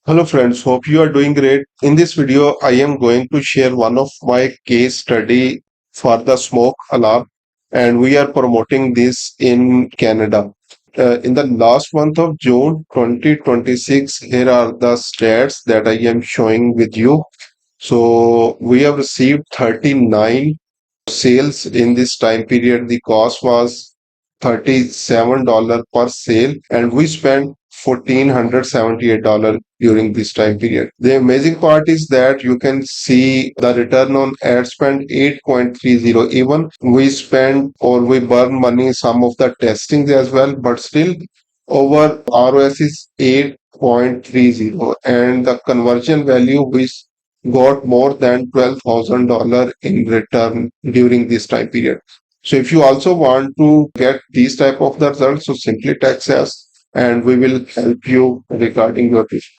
Hello friends, hope you are doing great. In this video, I am going to share one of my case study for the smoke alarm, and we are promoting this in Canada. In the last month of June 2026, here are the stats that I am showing with you. So we have received 39 sales in this time period. The cost was $37 per sale, and we spent $1,478 during this time period. The amazing part is that you can see the return on ad spend 8.30. Even we spend or we burn money some of the testings as well, but still our ROS is 8.30, and the conversion value we got more than $12,000 in return during this time period. So if you also want to get these type of the results, so simply text us and we will help you regarding your issue.